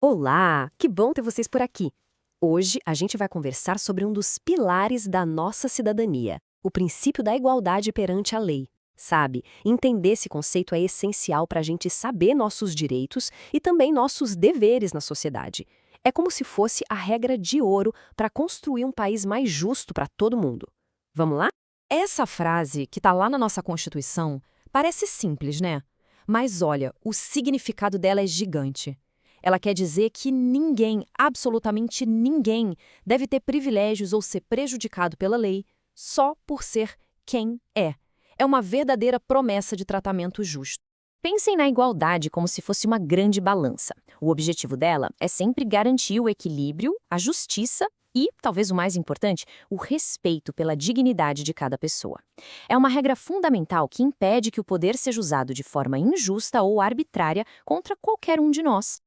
Olá, que bom ter vocês por aqui. Hoje a gente vai conversar sobre um dos pilares da nossa cidadania, o princípio da igualdade perante a lei. Sabe, entender esse conceito é essencial para a gente saber nossos direitos e também nossos deveres na sociedade. É como se fosse a regra de ouro para construir um país mais justo para todo mundo. Vamos lá? Essa frase, que está lá na nossa Constituição, parece simples, né? Mas olha, o significado dela é gigante. Ela quer dizer que ninguém, absolutamente ninguém, deve ter privilégios ou ser prejudicado pela lei só por ser quem é. É uma verdadeira promessa de tratamento justo. Pensem na igualdade como se fosse uma grande balança. O objetivo dela é sempre garantir o equilíbrio, a justiça e, talvez o mais importante, o respeito pela dignidade de cada pessoa. É uma regra fundamental que impede que o poder seja usado de forma injusta ou arbitrária contra qualquer um de nós.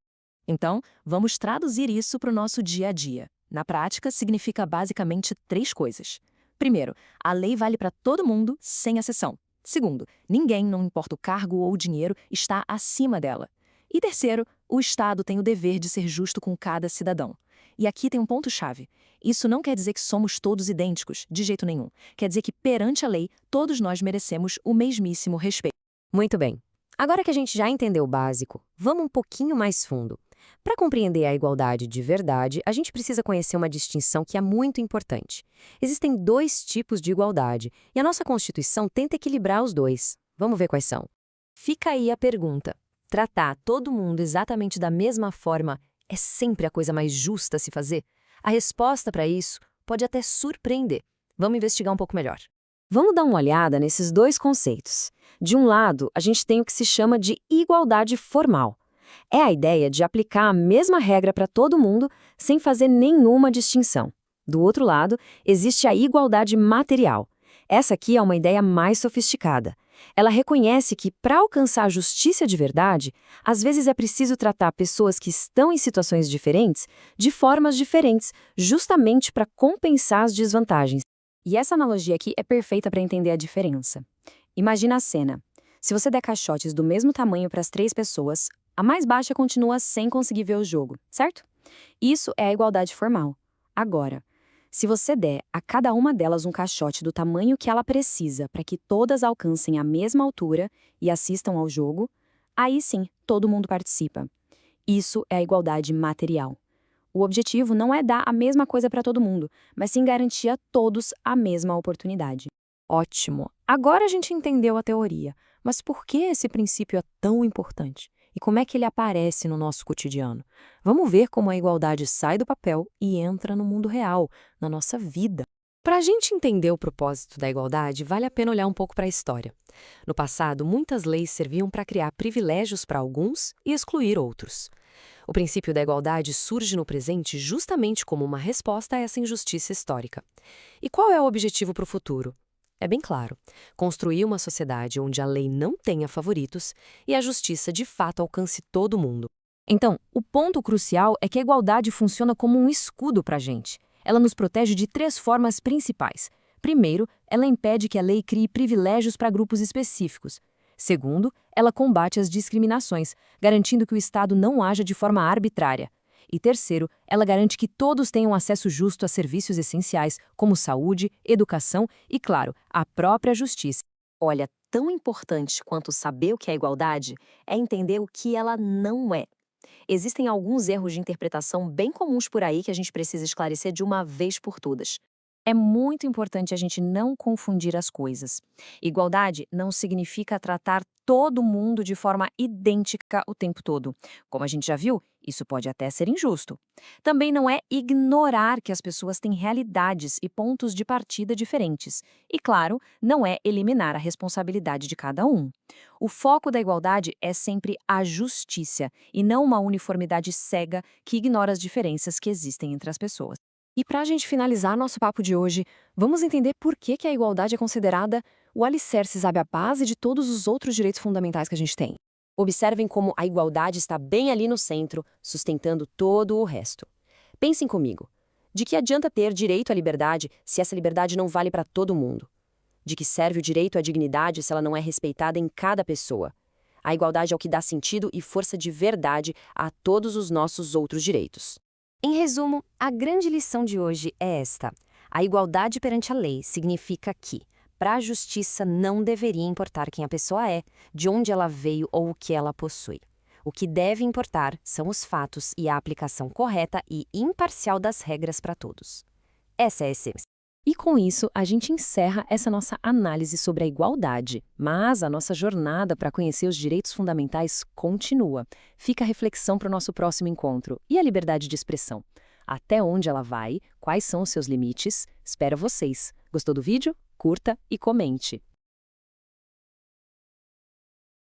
Então, vamos traduzir isso para o nosso dia a dia. Na prática, significa basicamente três coisas. Primeiro, a lei vale para todo mundo, sem exceção. Segundo, ninguém, não importa o cargo ou o dinheiro, está acima dela. E terceiro, o Estado tem o dever de ser justo com cada cidadão. E aqui tem um ponto-chave. Isso não quer dizer que somos todos idênticos, de jeito nenhum. Quer dizer que, perante a lei, todos nós merecemos o mesmíssimo respeito. Muito bem. Agora que a gente já entendeu o básico, vamos um pouquinho mais fundo. Para compreender a igualdade de verdade, a gente precisa conhecer uma distinção que é muito importante. Existem dois tipos de igualdade, e a nossa Constituição tenta equilibrar os dois. Vamos ver quais são. Fica aí a pergunta: tratar todo mundo exatamente da mesma forma é sempre a coisa mais justa a se fazer? A resposta para isso pode até surpreender. Vamos investigar um pouco melhor. Vamos dar uma olhada nesses dois conceitos. De um lado, a gente tem o que se chama de igualdade formal. É a ideia de aplicar a mesma regra para todo mundo sem fazer nenhuma distinção. Do outro lado, existe a igualdade material. Essa aqui é uma ideia mais sofisticada. Ela reconhece que, para alcançar a justiça de verdade, às vezes é preciso tratar pessoas que estão em situações diferentes de formas diferentes, justamente para compensar as desvantagens. E essa analogia aqui é perfeita para entender a diferença. Imagina a cena. Se você der caixotes do mesmo tamanho para as três pessoas, a mais baixa continua sem conseguir ver o jogo, certo? Isso é a igualdade formal. Agora, se você der a cada uma delas um caixote do tamanho que ela precisa para que todas alcancem a mesma altura e assistam ao jogo, aí sim todo mundo participa. Isso é a igualdade material. O objetivo não é dar a mesma coisa para todo mundo, mas sim garantir a todos a mesma oportunidade. Ótimo! Agora a gente entendeu a teoria, mas por que esse princípio é tão importante? E como é que ele aparece no nosso cotidiano? Vamos ver como a igualdade sai do papel e entra no mundo real, na nossa vida. Para a gente entender o propósito da igualdade, vale a pena olhar um pouco para a história. No passado, muitas leis serviam para criar privilégios para alguns e excluir outros. O princípio da igualdade surge no presente justamente como uma resposta a essa injustiça histórica. E qual é o objetivo para o futuro? É bem claro: construir uma sociedade onde a lei não tenha favoritos e a justiça de fato alcance todo mundo. Então, o ponto crucial é que a igualdade funciona como um escudo para a gente. Ela nos protege de três formas principais. Primeiro, ela impede que a lei crie privilégios para grupos específicos. Segundo, ela combate as discriminações, garantindo que o Estado não haja de forma arbitrária. E terceiro, ela garante que todos tenham acesso justo a serviços essenciais, como saúde, educação e, claro, a própria justiça. Olha, tão importante quanto saber o que é igualdade é entender o que ela não é. Existem alguns erros de interpretação bem comuns por aí que a gente precisa esclarecer de uma vez por todas. É muito importante a gente não confundir as coisas. Igualdade não significa tratar todo mundo de forma idêntica o tempo todo. Como a gente já viu, isso pode até ser injusto. Também não é ignorar que as pessoas têm realidades e pontos de partida diferentes. E, claro, não é eliminar a responsabilidade de cada um. O foco da igualdade é sempre a justiça e não uma uniformidade cega que ignora as diferenças que existem entre as pessoas. E para a gente finalizar nosso papo de hoje, vamos entender por que a igualdade é considerada o alicerce, sabe, a base de todos os outros direitos fundamentais que a gente tem. Observem como a igualdade está bem ali no centro, sustentando todo o resto. Pensem comigo. De que adianta ter direito à liberdade se essa liberdade não vale para todo mundo? De que serve o direito à dignidade se ela não é respeitada em cada pessoa? A igualdade é o que dá sentido e força de verdade a todos os nossos outros direitos. Em resumo, a grande lição de hoje é esta. A igualdade perante a lei significa que, para a justiça, não deveria importar quem a pessoa é, de onde ela veio ou o que ela possui. O que deve importar são os fatos e a aplicação correta e imparcial das regras para todos. Essa é a essência. E com isso, a gente encerra essa nossa análise sobre a igualdade. Mas a nossa jornada para conhecer os direitos fundamentais continua. Fica a reflexão para o nosso próximo encontro. E a liberdade de expressão? Até onde ela vai? Quais são os seus limites? Espero vocês. Gostou do vídeo? Curta e comente.